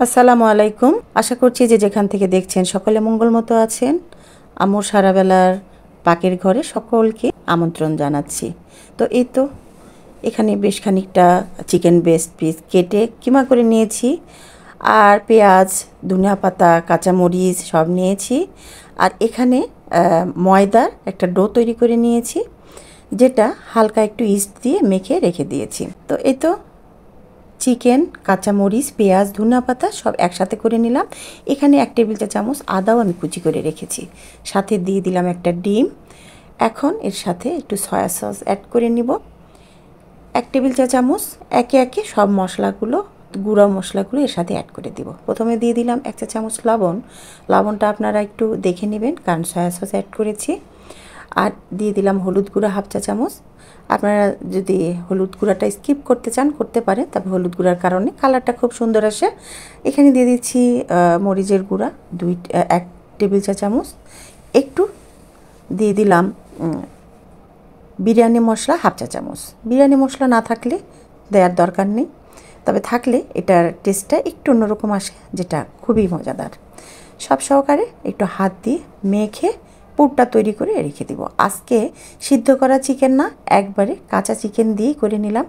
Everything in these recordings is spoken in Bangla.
আসসালামু আলাইকুম। আশা করছি যে যেখান থেকে দেখছেন সকলে মঙ্গলমতো আছেন। আম্মুর সারাবেলার পাকের ঘরে সকলকে আমন্ত্রণ জানাচ্ছি। তো এই তো এখানে বেশ খানিকটা চিকেন বেস্ট পিস কেটে কিমা করে নিয়েছি, আর পেঁয়াজ, ধনিয়া পাতা, কাঁচামরিচ সব নিয়েছি। আর এখানে ময়দার একটা ডো তৈরি করে নিয়েছি, যেটা হালকা একটু ইস্ট দিয়ে মেখে রেখে দিয়েছি। তো এই তো চিকেন, কাঁচামরিচ, পেঁয়াজ, ধনিয়া পাতা সব একসাথে করে নিলাম। এখানে 1 টেবিল চা চামচ আদাও আমি কুচি করে রেখেছি, সাথে দিয়ে দিলাম একটা ডিম। এখন এর সাথে একটু সয়া সস অ্যাড করে নিব, 1 টেবিল চা চামচ। একে একে সব মশলাগুলো, গুঁড়া মশলাগুলো এর সাথে অ্যাড করে দিব। প্রথমে দিয়ে দিলাম 1 চা চামচ লবণ। লবণটা আপনারা একটু দেখে নেবেন, কারণ সয়া সস অ্যাড করেছি। আর দিয়ে দিলাম হলুদ গুঁড়া 1/2 চা চামচ। আপনারা যদি হলুদ গুঁড়াটা স্কিপ করতে চান করতে পারেন, তবে হলুদ গুঁড়ার কারণে কালারটা খুব সুন্দর আসে। এখানে দিয়ে দিচ্ছি মরিচের গুঁড়া 1 টেবিল চা চামচ। একটু দিয়ে দিলাম বিরিয়ানি মশলা 1/2 চা চামচ। বিরিয়ানি মশলা না থাকলে দেওয়ার দরকার নেই, তবে থাকলে এটার টেস্টটা একটু অন্যরকম আসে, যেটা খুবই মজাদার। সব সহকারে একটু হাত দিয়ে মেখে পুরটা তৈরি করে রেখে দিব। আজকে সিদ্ধ করা চিকেন না, একবারে কাঁচা চিকেন দিয়েই করে নিলাম।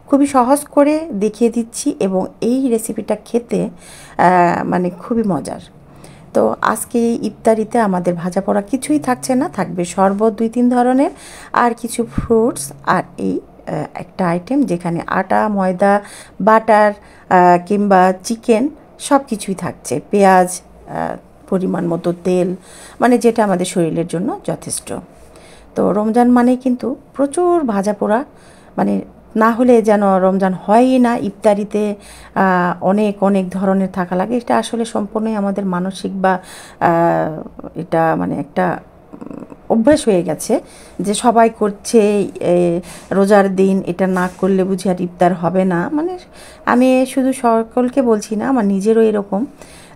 খুবই সহজ করে দেখিয়ে দিচ্ছি, এবং এই রেসিপিটা খেতে মানে খুবই মজার। তো আজকে ইফতারিতে আমাদের ভাজা পোড়া কিছুই থাকছে না, থাকবে শরবত 2-3 ধরনের, আর কিছু ফ্রুটস, আর এই একটা আইটেম যেখানে আটা, ময়দা, বাটার কিংবা চিকেন সব কিছুই থাকছে, পেঁয়াজ, পরিমাণ মতো তেল, মানে যেটা আমাদের শরীরের জন্য যথেষ্ট। তো রমজান মানেই কিন্তু প্রচুর ভাজা পোড়া, মানে না হলে যেন রমজান হয়ই না। ইফতারিতে অনেক অনেক ধরনের থাকা লাগে। এটা আসলে সম্পূর্ণই আমাদের মানসিক বা এটা মানে একটা অভ্যাস হয়ে গেছে যে সবাই করছে রোজার দিন, এটা না করলে বুঝি আর ইফতার হবে না। মানে আমি শুধু সকলকে বলছি না, আমার নিজেরও এরকম।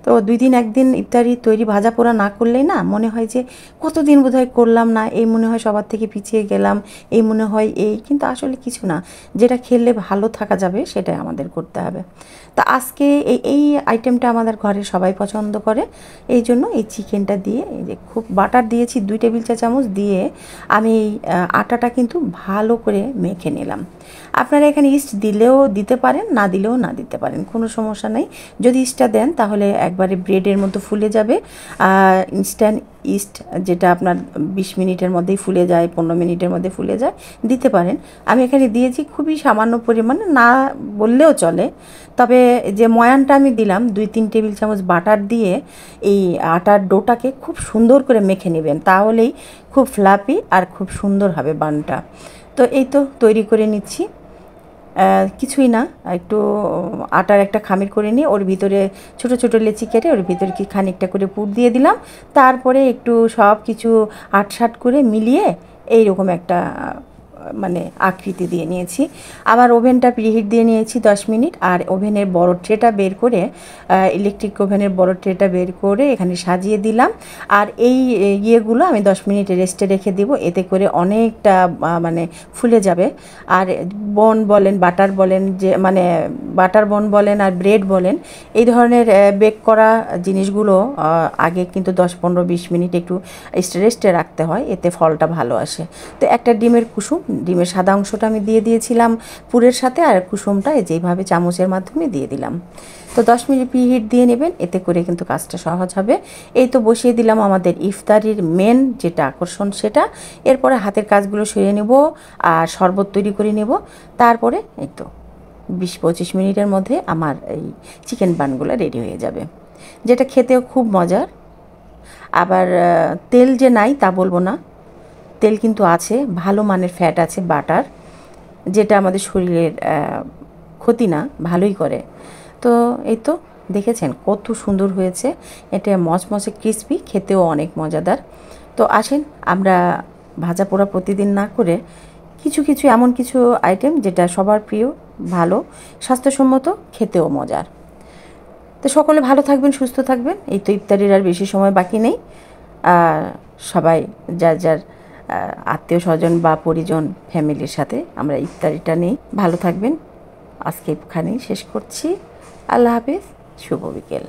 তো 2 দিন 1 দিন ইফতারি তৈরি ভাজা পোড়া না করলেই না মনে হয় যে কতদিন বোধহয় করলাম না, এই মনে হয় সবার থেকে পিছিয়ে গেলাম, এই মনে হয় এই, কিন্তু আসলে কিছু না। যেটা খেলে ভালো থাকা যাবে সেটাই আমাদের করতে হবে। তা আজকে এই আইটেমটা আমাদের ঘরে সবাই পছন্দ করে, এই জন্য এই চিকেনটা দিয়ে এই যে খুব বাটার দিয়েছি 2 টেবিল চা চামচ দিয়ে আমি এই আটাটা কিন্তু ভালো করে মেখে নিলাম। আপনারা এখানে ইস্ট দিলেও দিতে পারেন, না দিলেও না দিতে পারেন, কোনো সমস্যা নেই। যদি ইস্টটা দেন তাহলে একবারে ব্রেডের মতো ফুলে যাবে। ইনস্ট্যান্ট ইস্ট যেটা আপনার 20 মিনিটের মধ্যেই ফুলে যায়, 15 মিনিটের মধ্যে ফুলে যায়, দিতে পারেন। আমি এখানে দিয়েছি খুবই সামান্য পরিমাণে, না বললেও চলে। তবে যে ময়ানটা আমি দিলাম 2-3 টেবিল চামচ বাটার দিয়ে এই আটার ডোটাকে খুব সুন্দর করে মেখে নেবেন, তাহলেই খুব ফ্লাপি আর খুব সুন্দর হবে বানটা। তো এই তো তৈরি করে নিচ্ছি, কিছুই না, একটু আটার একটা খামির করে নিয়ে ওর ভিতরে ছোট ছোট লেচি কেটে ওর ভিতরে কি খানিকটা করে পুর দিয়ে দিলাম। তারপরে একটু সব কিছু আটসাট করে মিলিয়ে এইরকম একটা মানে আকৃতি দিয়ে নিয়েছি। আবার ওভেনটা প্রিহিট দিয়ে নিয়েছি 10 মিনিট, আর ওভেনের বড় ট্রেটা বের করে, ইলেকট্রিক ওভেনের বড় ট্রেটা বের করে এখানে সাজিয়ে দিলাম। আর এই ইয়েগুলো আমি 10 মিনিট রেস্টে রেখে দেবো, এতে করে অনেকটা মানে ফুলে যাবে। আর বন বলেন, বাটার বলেন, যে মানে বাটার বন বলেন আর ব্রেড বলেন, এই ধরনের বেক করা জিনিসগুলো আগে কিন্তু 10-15-20 মিনিট একটু রেস্টে রাখতে হয়, এতে ফলটা ভালো আসে। তো একটা ডিমের কুসুম, ডিমের সাদা অংশটা আমি দিয়ে দিয়েছিলাম পুরের সাথে, আর কুসুমটা যেইভাবে চামচের মাধ্যমে দিয়ে দিলাম। তো 10 মিনিট প্রিহিট দিয়ে নেবেন, এতে করে কিন্তু কাজটা সহজ হবে। এই তো বসিয়ে দিলাম আমাদের ইফতারির মেন যেটা আকর্ষণ সেটা। এরপরে হাতের কাজগুলো সেরে নেব আর শরবত তৈরি করে নেব। তারপরে এই তো 20-25 মিনিটের মধ্যে আমার এই চিকেন বানগুলো রেডি হয়ে যাবে, যেটা খেতেও খুব মজার। আবার তেল যে নাই তা বলবো না, তেল কিন্তু আছে, ভালো মানের ফ্যাট আছে বাটার, যেটা আমাদের শরীরের ক্ষতি না, ভালোই করে। তো এই তো দেখেছেন কত সুন্দর হয়েছে, এটা মচমচে ক্রিসপি, খেতেও অনেক মজাদার। তো আসেন আমরা ভাজা পোড়া প্রতিদিন না করে কিছু কিছু এমন কিছু আইটেম যেটা সবার প্রিয়, ভালো, স্বাস্থ্যসম্মত, খেতেও মজার। তো সকলে ভালো থাকবেন, সুস্থ থাকবেন। এই তো ইফতারির আর বেশি সময় বাকি নেই। সবাই যার যার আত্মীয় স্বজন বা পরিজন ফ্যামিলির সাথে আমরা ইফতারিটা নেই। ভালো থাকবেন। আজকে এখানেই শেষ করছি। আল্লাহ হাফেজ। শুভ বিকেল।